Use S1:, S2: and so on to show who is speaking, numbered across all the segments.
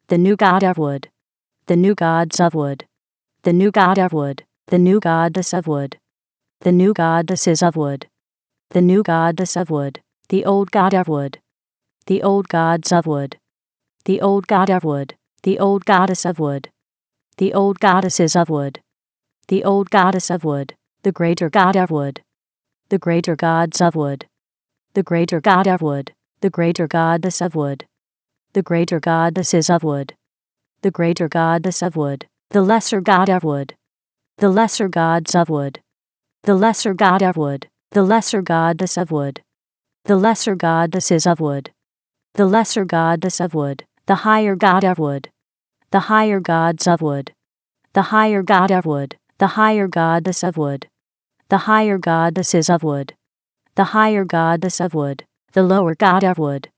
S1: the new god of wood, the new gods of wood, the new god of wood, the new goddess of wood, the new goddesses of wood, the new goddess of wood, the old god of wood, the old gods of wood, the old god of wood, the old goddess of wood, the old goddesses of wood, the old goddess of wood, the greater god of wood, the greater gods of wood, the greater god of wood, the greater goddess of wood, the greater goddesses of wood, the greater goddess of wood, the lesser god of wood, the lesser gods of wood, the lesser god of wood, the lesser goddess of wood, the lesser goddesses of wood, the lesser goddess of wood, the higher god of wood, the higher gods of wood, the higher god of wood, the higher goddess of wood, the higher goddesses of wood, the higher goddess of wood, the lower god of wood,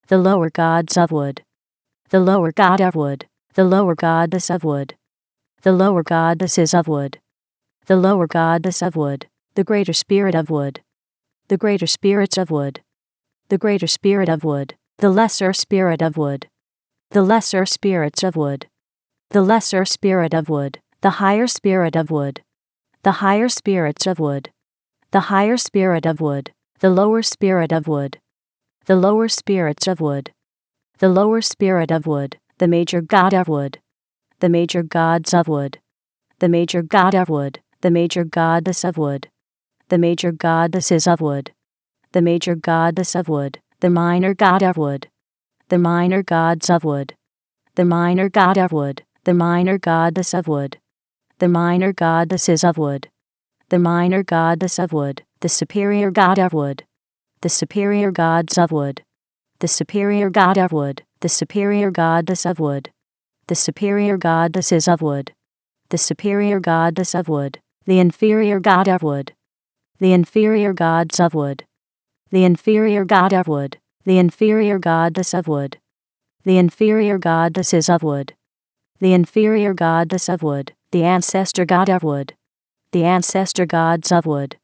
S1: the lower gods of wood, the lower god of wood, the lower goddess of wood, the lower goddesses of wood, the lower goddess of wood, the greater spirit of wood, the greater spirits of wood, the greater spirit of wood, the lesser spirit of wood, the lesser spirits of wood, the lesser spirit of wood, the higher spirit of wood, the higher spirits of wood, the higher spirit of wood, the lower spirit of wood, the lower spirits of wood, the lower spirit of wood, the major god of wood, the major gods of wood, the major god of wood, the major goddess of wood, the major goddesses of wood, the major goddess of wood, the minor god of wood, the minor gods of wood, the minor god of wood, the minor goddess of wood, the minor goddesses of wood, the minor goddess of wood, the superior god of wood, the superior gods of wood, the superior god of wood, the superior goddess of wood, the superior goddesses of wood, the superior goddess of wood, the inferior god of wood, the inferior gods of wood, the inferior god of wood, the inferior goddess of wood, the inferior goddesses of wood, the inferior goddess of wood, the ancestor god of wood, the ancestor gods of wood,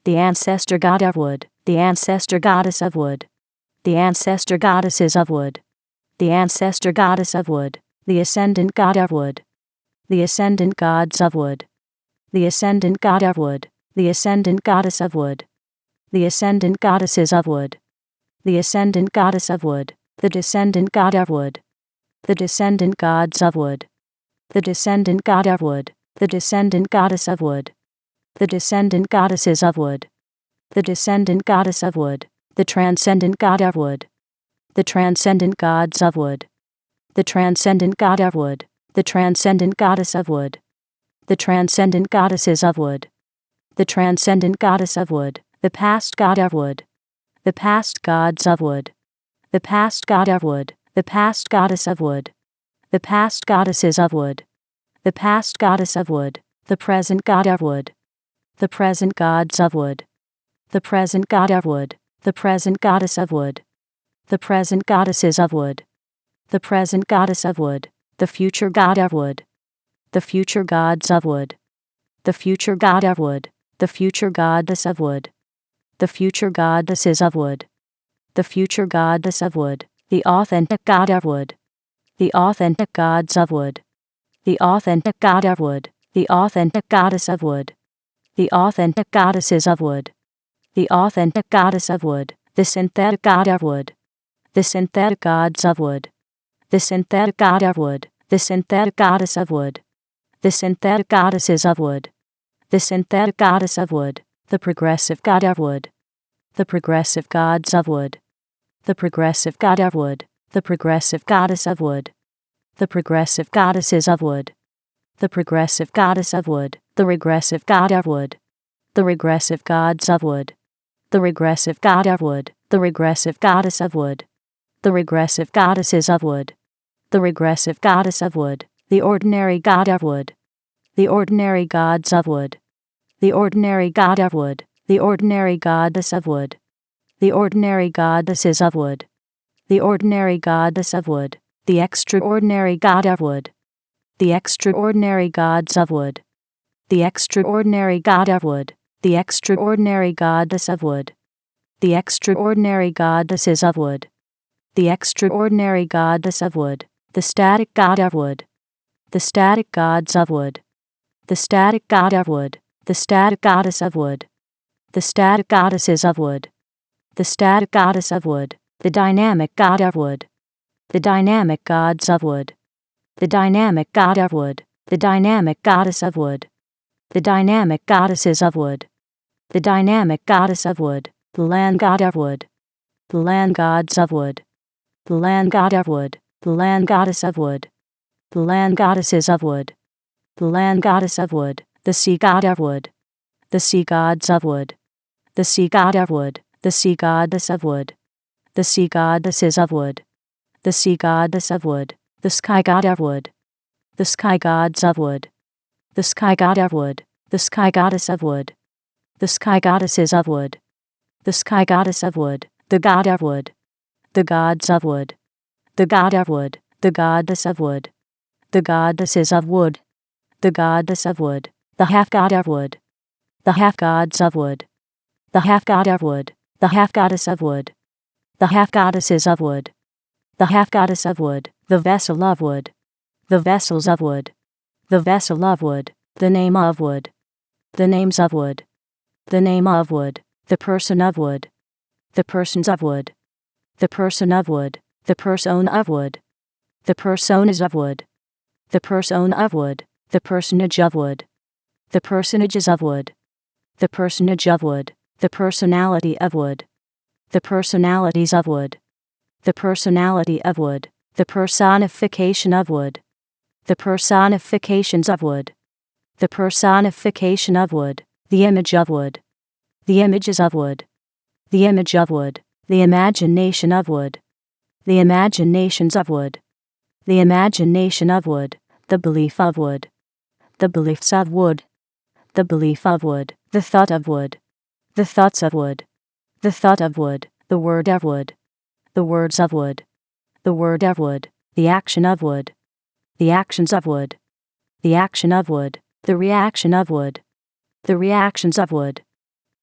S1: the ancestor god of wood, the ancestor goddess of wood, the ancestor goddesses of wood, the ancestor goddess of wood, the ascendant god of wood, the ascendant gods of wood, the ascendant god of wood, the ascendant goddess of wood, the ascendant goddesses of wood, the ascendant goddess of wood, the descendant god of wood, the descendant gods of wood, the descendant god of wood, the descendant goddess of wood, the descendant goddesses of wood, the descendant goddess of wood, the transcendent god of wood, the transcendent gods of wood, the transcendent god of wood, the transcendent goddess of wood, the transcendent goddesses of wood, the transcendent goddess of wood, the past god of wood, the past gods of wood, the past god of wood, the past goddess of wood, the past goddesses of wood, the past goddess of wood, the present god of wood, the present gods of wood, the present god of wood, the present goddess of wood, the present goddesses of wood, the present goddess of wood, the future god of wood, the future gods of wood, the future god of wood, the future goddess of wood, the future goddesses of wood, the future goddess of wood, the authentic god of wood, the authentic gods of wood, the authentic god of wood, the authentic goddess of wood, the authentic goddesses of wood, the authentic goddess of wood, the synthetic god of wood, the synthetic gods of wood, the synthetic god of wood, the synthetic goddess of wood, the synthetic goddesses of wood, the synthetic goddess of wood, the progressive god of wood, the progressive gods of wood, the progressive god of wood, the progressive goddess of wood, the progressive goddesses of wood, the progressive goddess of wood, the regressive god of wood, the regressive gods of wood, the regressive god of wood, the regressive goddess of wood, the regressive goddesses of wood, the regressive goddess of wood, the ordinary god of wood, the ordinary gods of wood, the ordinary god of wood, the ordinary goddess of wood, the ordinary goddesses of wood, the ordinary goddess of wood, the extraordinary god of wood, the extraordinary gods of wood, the extraordinary god of wood, the extraordinary goddess of wood, the extraordinary goddesses of wood, the extraordinary goddess of wood, the static god of wood, the static gods of wood, the static god of wood, the static goddess of wood, the static goddesses of wood, the static goddess of wood, the dynamic god of wood, the dynamic gods of wood, the dynamic god of wood, the dynamic goddess of wood, the dynamic goddesses of wood, the dynamic goddess of wood, the land god of wood, the land gods of wood, the land god of wood, the land goddess of wood, the land goddesses of wood, the land goddess of wood, the sea god of wood, the sea gods of wood, the sea god of wood, the sea goddess of wood, the sea goddesses of wood, the sea goddess of wood, the sky god of wood, the sky gods of wood, the sky god of wood, the sky goddess of wood, the sky goddesses of wood, the sky goddess of wood, the god of wood, the gods of wood, the god of wood, the goddess of wood, the goddesses of wood, the goddess of wood, the half god of wood, the half gods of wood, the half god of wood, the half goddess of wood, the half goddesses of wood, the half goddess of wood, the vessel of wood, the vessels of wood, the vessel of wood, the name of wood, the names of wood, the name of wood, the person of wood, the persons of wood, the person of wood, the person of wood, the personas of wood, the person of wood, the personage of wood, the personages of wood, the personage of wood, the personality of wood, the personalities of wood, the personality of wood, the personification of wood, the personifications of wood, the personification of wood, the image of wood, the images of wood, the image of wood, the imagination of wood, the imaginations of wood, the imagination of wood, the belief of wood, the beliefs of wood, the belief of wood, the thought of wood, the thoughts of wood, the thought of wood, the word of wood, the words of wood, the word of wood, the action of wood, the actions of wood, the action of wood, the reaction of wood, the reactions of wood,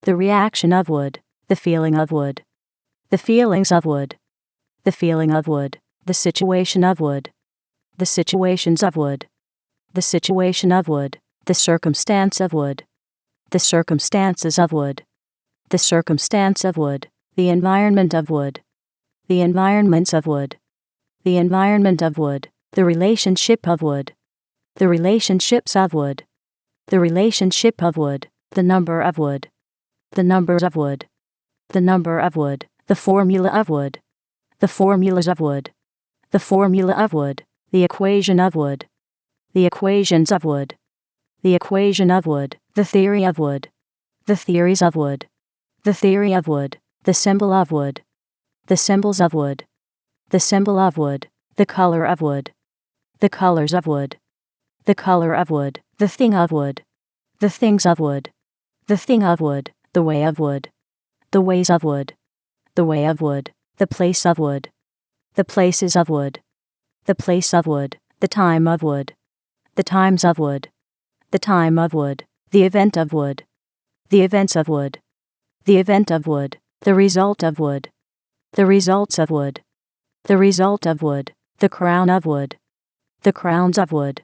S1: the reaction of wood, the feeling of wood, the feelings of wood, the feeling of wood, the situation of wood, the situations of wood, the situation of wood, the circumstance of wood, the circumstances of wood, the circumstance of wood, the environment of wood, the environments of wood, the environment of wood, the relationship of wood, the relationships of wood, the relationship of wood, the number of wood, the numbers of wood, the number of wood, the formula of wood, the formulas of wood, the formula of wood, the equation of wood, the equations of wood, the equation of wood, the theory of wood, the theories of wood, the theory of wood, the symbol of wood, the symbols of wood, the symbol of wood, the color of wood, the colors of wood, the color of wood, the thing of wood, the things of wood, the thing of wood, the way of wood, the ways of wood, the way of wood, the place of wood, the places of wood, the place of wood, the time of wood, the times of wood, the time of wood, the event of wood, the events of wood, the event of wood, the result of wood, the results of wood, the result of wood, the crown of wood, the crowns of wood,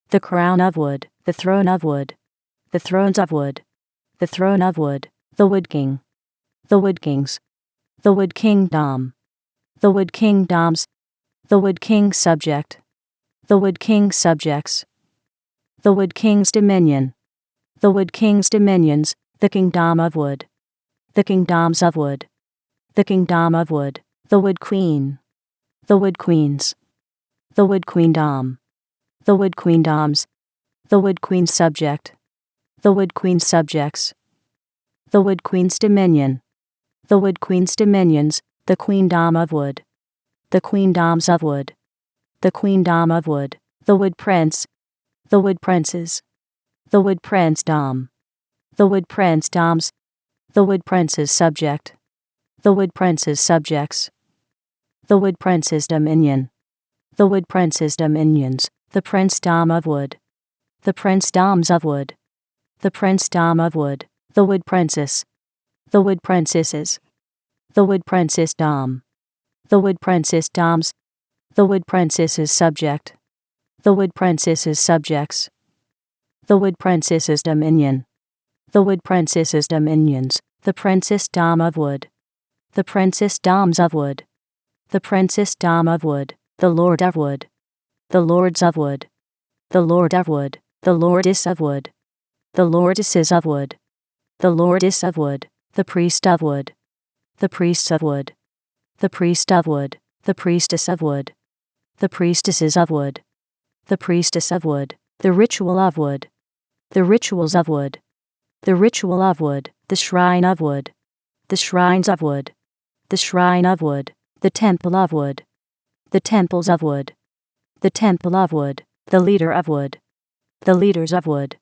S1: the crown of wood, the throne of wood, the thrones of wood, the throne of wood, the wood king, the wood kings, the wood kingdom, the wood kingdoms, the wood king subject, the wood king subjects, the wood king's dominion, the wood king's dominions, the kingdom of wood, the kingdoms of wood, the kingdom of wood, the wood queen, the wood queens, the wood queendom, the wood queendoms, the wood queen subject, the wood queen subjects, the wood queen's dominion, the wood queen's dominions, the queendom of wood, the queendoms of wood, the queendom of wood, the wood prince, the wood princes, the wood princedom, the wood princedoms, the wood prince's subject, the wood prince's subjects, the wood prince's dominion, the wood prince's dominions, the princedom of wood, the princedoms of wood, the princedom of wood, the wood princess, the wood princesses, the wood princessdom, the wood princessdoms, The wood princess's subject. The wood princess's subjects. The wood princess's dominion. The wood princess's dominions. The princess dame of wood. The princess dames of wood. The princess dame of wood. The lord of wood. The lords of wood. The lord of wood. The lordess of wood. The lordesses of wood. The lordess of wood. The priest of wood. The priests of wood. The priest of wood. The priestess of wood. The priestesses of wood. The priestess of wood. The ritual of wood. The rituals of wood. The ritual of wood. The shrine of wood. The shrines of wood. The shrine of wood. The temple of wood. The temples of wood. The temple of wood. The leader of wood. The leaders of wood.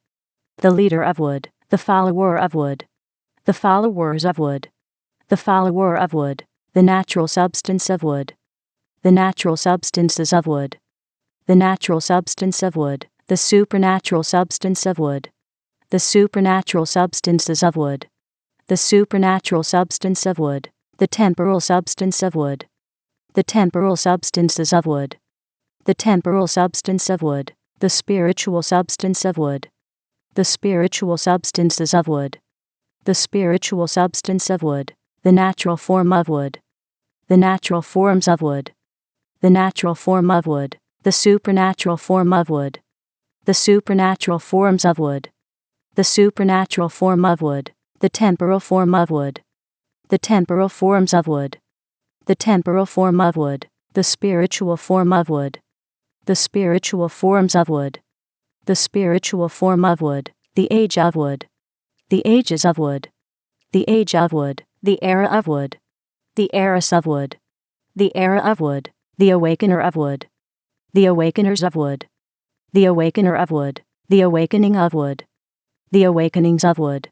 S1: The leader of wood. The follower of wood. The followers of wood. The follower of wood. The natural substance of wood. The natural substances of wood. The natural substance of wood. The supernatural substance of wood. The supernatural substances of wood. The supernatural substance of wood. The temporal substance of wood. The temporal substances of wood. The temporal substance of wood. The spiritual substance of wood. The spiritual substances of wood. The spiritual substance of wood. The natural form of wood. The natural forms of wood. The natural form of wood. The supernatural form of wood. The supernatural forms of wood. The supernatural form of wood. The temporal form of wood. The temporal forms of wood. The temporal form of wood. The spiritual form of wood. The spiritual forms of wood. The spiritual form of wood. The age of wood. The ages of wood. The age of wood. The era of wood. The heiress of wood. The era of wood. The awakener of wood. The awakeners of wood. The awakener of wood. The awakening of wood. The awakenings of wood.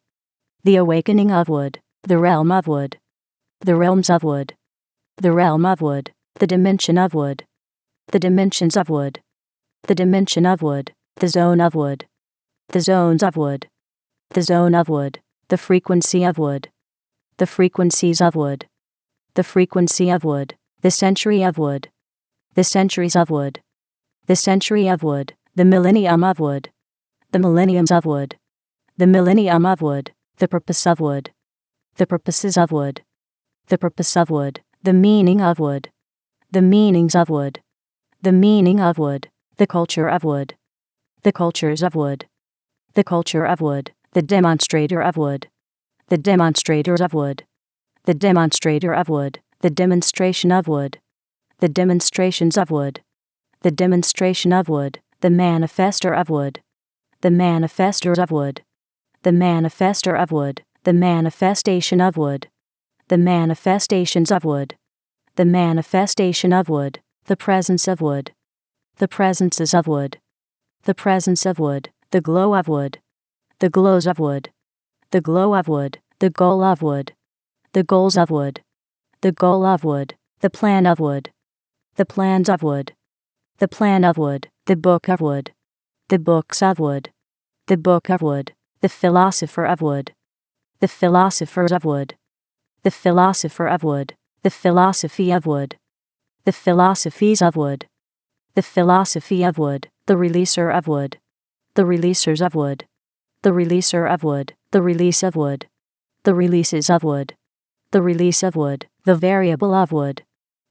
S1: The awakening of wood. The realm of wood. The realms of wood. The realm of wood. The dimension of wood. The dimensions of wood. The dimension of wood. The zone of wood. The zones of wood. The zone of wood. The frequency of wood. The frequencies of wood. The frequency of wood. The century of wood. The centuries of wood. The century of wood. The millennium of wood. The millenniums of wood. The millennium of wood. The purpose of wood. The purposes of wood. The purpose of wood. The meaning of wood. The meanings of wood. The meaning of wood. The culture of wood. The cultures of wood. The culture of wood. The demonstrator of wood. The demonstrators of wood. The demonstrator of wood. The demonstration of wood. The demonstrations of wood. The demonstration of wood. The manifester of wood. The manifestors of wood. The manifester of wood. The manifestation of wood. The manifestations of wood. The manifestation of wood. The presence of wood. The presences of wood. The presence of wood. The glow of wood. The glows of wood. The glow of wood. The goal of wood. The goals of wood. The goal of wood. The plan of wood. The plans of wood. The plan of wood. The book of wood. The books of wood. The book of wood. The philosopher of wood. The philosophers of wood. The philosopher of wood. The philosophy of wood. The philosophies of wood. The philosophy of wood. The releaser of wood. The releasers of wood. The releaser of wood. The release of wood. The releases of wood. The release of wood. The variable of wood.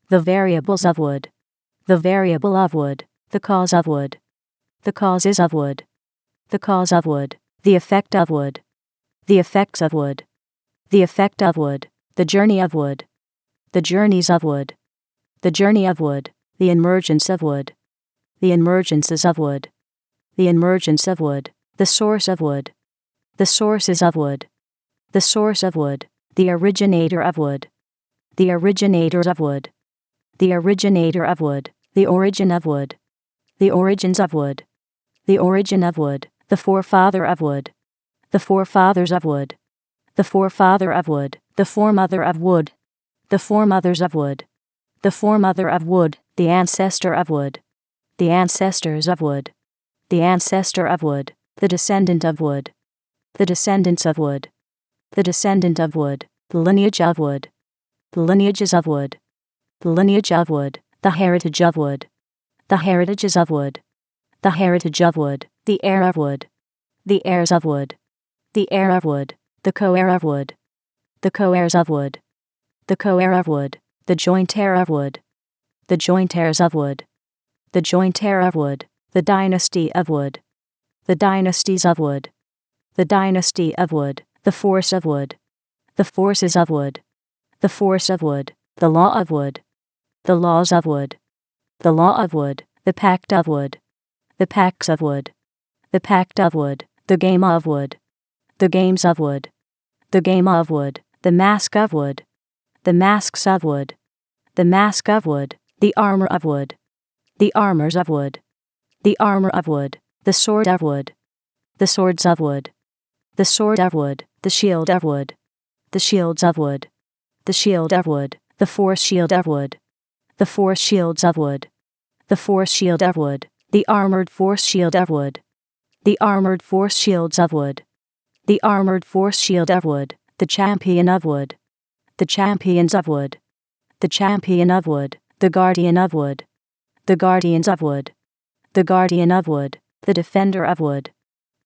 S1: The variables of wood. The variable of wood. The cause of wood. The causes of wood. The cause of wood. The effect of wood. The effects of wood. The effect of wood. The journey of wood. The journeys of wood. The journey of wood. The emergence of wood. The emergences of wood. The emergence of wood. The source of wood. The sources of wood. The source of wood. The originator of wood. The originators of wood. The originator of wood. The origin of wood. The origins of wood. The origin of wood. The forefather of wood. The forefathers of wood. The forefather of wood. The foremother of wood. The foremothers of wood. The foremother of wood. The ancestor of wood. The ancestors of wood. The ancestor of wood. The descendant of wood. The descendants of wood. The descendant of wood. The lineage of wood. The lineages of wood. The lineage of wood. the heritage of wood, the heritages of wood, the heritage of wood, the heir of wood, the heirs of wood, the heir of wood, the co-heir of wood, the co-heirs of wood, the co-heir of wood, the joint heir of wood, the joint heirs of wood, the joint heir of wood, the dynasty of wood, the dynasties of wood, the dynasty of wood, the force of wood, the forces of wood, the force of wood, the law of wood, the laws of wood, the law of wood, the pact of wood, the pacts of wood, the pact of wood, the game of wood, the games of wood, the game of wood, the mask of wood, the masks of wood, the mask of wood, the armor of wood, the armors of wood, the armor of wood, the sword of wood, the swords of wood, the sword of wood, the shield of wood, the shields of wood, the shield of wood, the force shield of wood, the force shields of wood, the force shield of wood, the armored force shield of wood, the armored force shields of wood, the armored force shield of wood, the champion of wood, the champions of wood, the champion of wood, the guardian of wood, the guardians of wood, the guardian of wood, the defender of wood,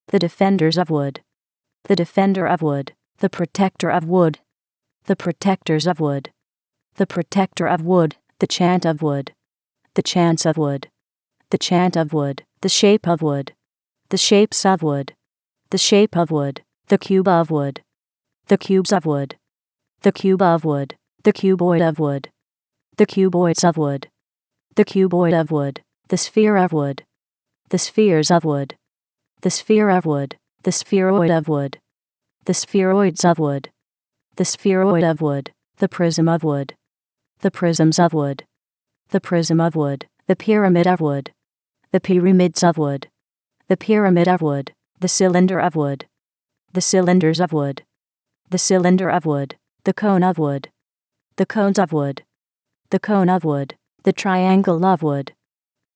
S1: the defenders of wood, the defender of wood, the protector of wood, the protectors of wood, the protector of wood, the chant of wood, the chants of wood, the chant of wood, the shape of wood, the shapes of wood, the shape of wood, the cube of wood, the cubes of wood, the cube of wood, the cuboid of wood, the cuboids of wood, the cuboid of wood, the sphere of wood, the spheres of wood, the sphere of wood, the spheroid of wood, the spheroids of wood, the spheroid of wood, the prism of wood, the prisms of wood, the prism of wood, the pyramid of wood, the pyramids of wood, the pyramid of wood, the cylinder of wood, the cylinders of wood, the cylinder of wood, the cone of wood, the cones of wood, the cone of wood, the triangle of wood,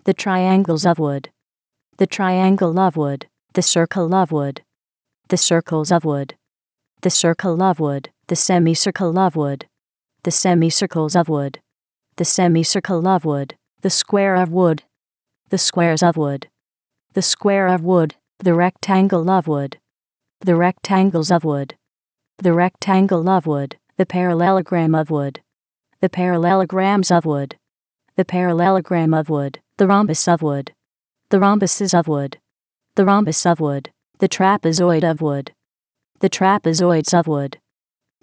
S1: the triangles of wood, the triangle of wood, the circle of wood, the circles of wood, the circle of wood, the semicircle of wood, the semicircles of wood, the semicircle of wood, the square of wood, the squares of wood, the square of wood, the rectangle of wood, the rectangles of wood, the rectangle of wood, the parallelogram of wood, the parallelograms of wood, the parallelogram of wood, the rhombus of wood, the rhombuses of wood, the rhombus of wood, the trapezoid of wood, the trapezoids of wood,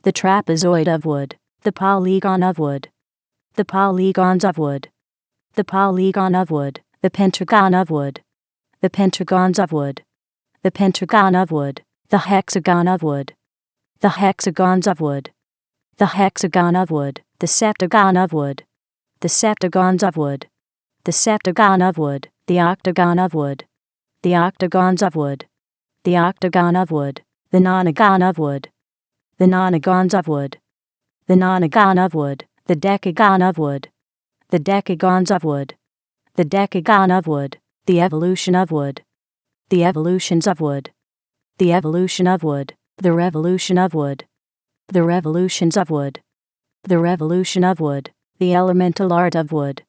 S1: the trapezoid of wood, the polygon of wood, the polygons of wood, the polygon of wood, the pentagon of wood, the pentagons of wood, the pentagon of wood, the hexagon of wood, the hexagons of wood, the hexagon of wood, the septagon of wood, the septagons of wood, the septagon of wood, the octagon of wood, the octagons of wood, the octagon of wood, the nonagon of wood, the nonagons of wood, the nonagon of wood, the decagon of wood, the decagons of wood, the decagon of wood, the evolution of wood, the evolutions of wood, the evolution of wood, the revolution of wood, the revolutions of wood, the revolution of wood, the elemental art of wood,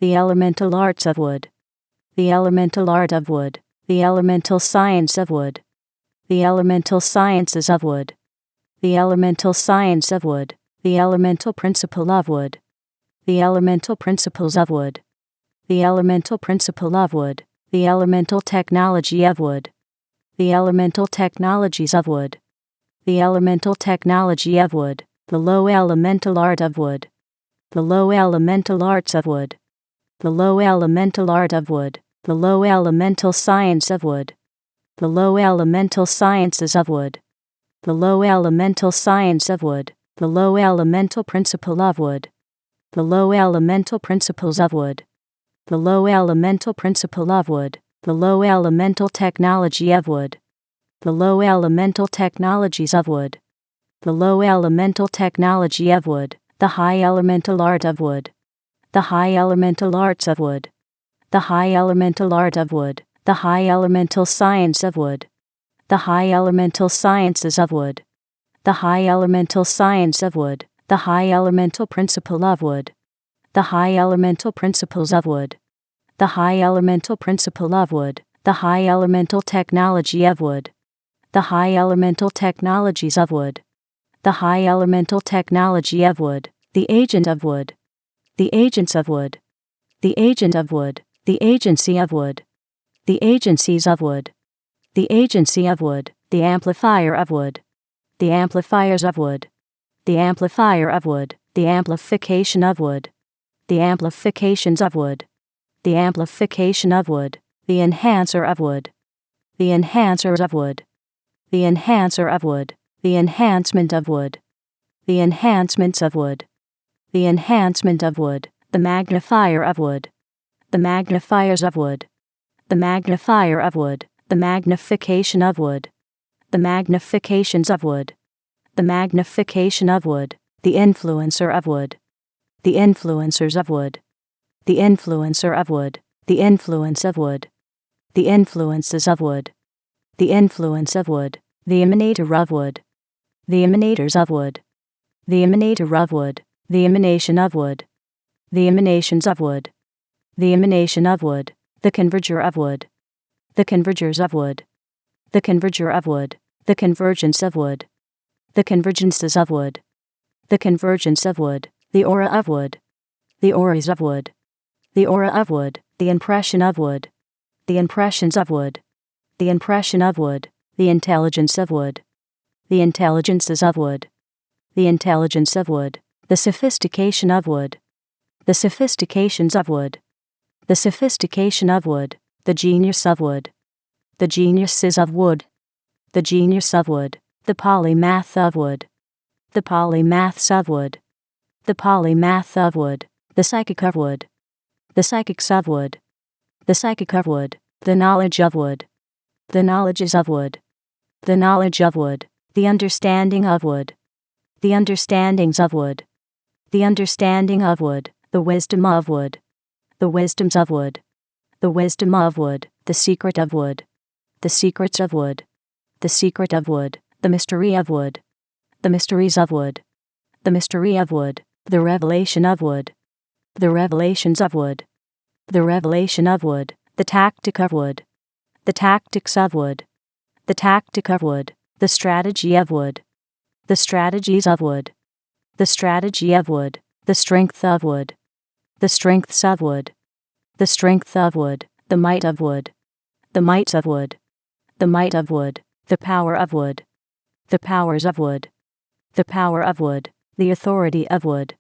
S1: the elemental arts of wood, the elemental art of wood, the elemental science of wood, the elemental sciences of wood, the elemental science of wood, the elemental principle of wood, the elemental principles of wood, the elemental principle of wood, the elemental technology of wood, the elemental technologies of wood, the elemental technology of wood, the low elemental art of wood, the low elemental arts of wood, the low elemental art of wood, the low elemental science of wood, the low elemental sciences of wood, the low elemental science of wood, the low elemental principle of wood, the low elemental principles of wood, the low elemental principle of wood, the low elemental technology of wood, the low elemental technologies of wood, the low elemental technology of wood, the high elemental art of wood, the high elemental arts of wood, the high elemental art of wood, the high elemental science of wood, the high elemental sciences of wood, the high elemental science of wood, the high elemental principle of wood, The high elemental principles of wood. The high elemental principle of wood. The high elemental technology of wood. The high elemental technologies of wood. The high elemental technology of wood. The agent of wood. The agents of wood. The agent of wood. The agency of wood. The agencies of wood. The agency of wood. The amplifier of wood. The amplifiers of wood. The amplifier of wood. The amplification of wood. The amplifications of wood. The amplification of wood. The enhancer of wood. The enhancers of wood. The enhancer of wood. The enhancement of wood. The enhancements of wood. The enhancement of wood. The magnifier of wood. The magnifiers of wood. The magnifier of wood. The magnification of wood. The magnifications of wood. The magnification of wood. The influencer of wood. The influencers of wood. The influencer of wood. The influence of wood. The influences of wood. The influence of wood. The emanator of wood. The emanators of wood. The emanator of wood. The emanation of wood. The emanations of wood. The emanation of wood. The converger of wood. The convergers of wood. The converger of wood. The convergence of wood. The convergences of wood. The convergence of wood. The aura of wood. The auras of wood. The aura of wood. The impression of wood. The impressions of wood. The impression of wood. The intelligence of wood. The intelligences of wood. The intelligence of wood. The sophistication of wood. The sophistications of wood. The sophistication of wood. The genius of wood. The geniuses of wood. The genius of wood. The polymath of wood. The polymaths of wood. The polymath of wood. The psychic of wood. The psychics of wood. The psychic of wood. The knowledge of wood. The knowledges of wood. The knowledge of wood. The understanding of wood. The understandings of wood. The understanding of wood. The wisdom of wood. The wisdoms of wood. The wisdom of wood. The secret of wood. The secrets of wood. The secret of wood. The mystery of wood. The mysteries of wood. The mystery of wood. The revelation of wood. The revelations of wood. The revelation of wood. The tactic of wood. The tactics of wood. The tactic of wood. The strategy of wood. The strategies of wood. The strategy of wood. The strength of wood. The strengths of wood. The strength of wood. The might of wood. The might of wood. The might of wood. The power of wood. The powers of wood. The power of wood. The authority of wood.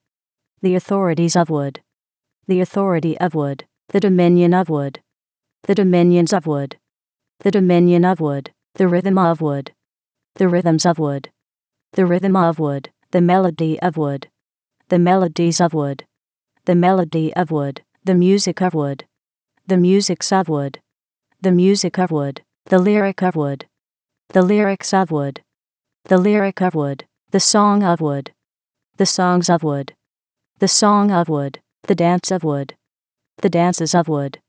S1: The authorities of wood. The authority of wood. The dominion of wood. The dominions of wood. The dominion of wood. The rhythm of wood. The rhythms of wood. The rhythm of wood. The melody of wood. The melodies of wood. The melody of wood. The music of wood. The musics of wood. The music of wood. The lyric of wood. The lyrics of wood. The lyric of wood. The song of wood. The songs of wood. The song of wood. The dance of wood. The dances of wood.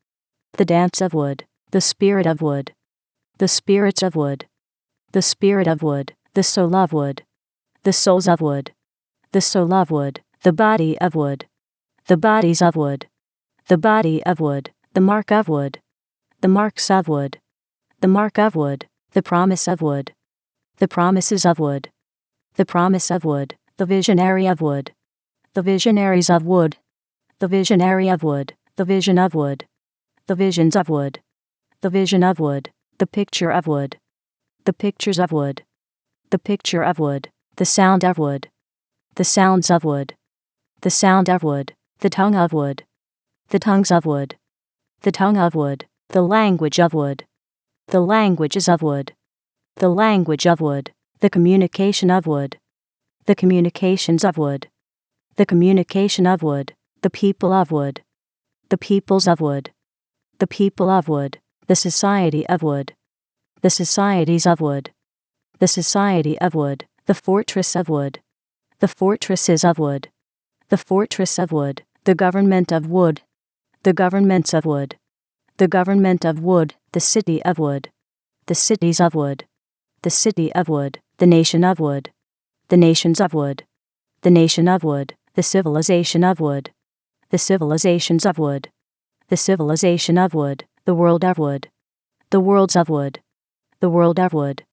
S1: The dance of wood. The spirit of wood. The spirits of wood. The spirit of wood. The soul of wood. The souls of wood. The soul of wood. The body of wood. The bodies of wood. The body of wood. The mark of wood. The marks of wood. The mark of wood. The promise of wood. The promises of wood. The promise of wood. The visionary of wood. The visionaries of wood. The visionary of wood. The vision of wood. The visions of wood. The vision of wood. The picture of wood. The pictures of wood. The picture of wood. The sound of wood. The sounds of wood. The sound of wood. The tongue of wood. The tongues of wood. The tongue of wood. The language of wood. The languages of wood. The language of wood. The communication of wood. The communications of wood. The communication of wood. The people of wood. The peoples of wood. The people of wood. The society of wood. The societies of wood. The society of wood. The fortress of wood. The fortresses of wood. The fortress of wood. The government of wood. The governments of wood. The government of wood. The city of wood. The cities of wood. The city of wood. The nation of wood. The nations of wood. The nation of wood. The civilization of wood. The civilizations of wood. The civilization of wood. The world of wood. The worlds of wood. The world of wood.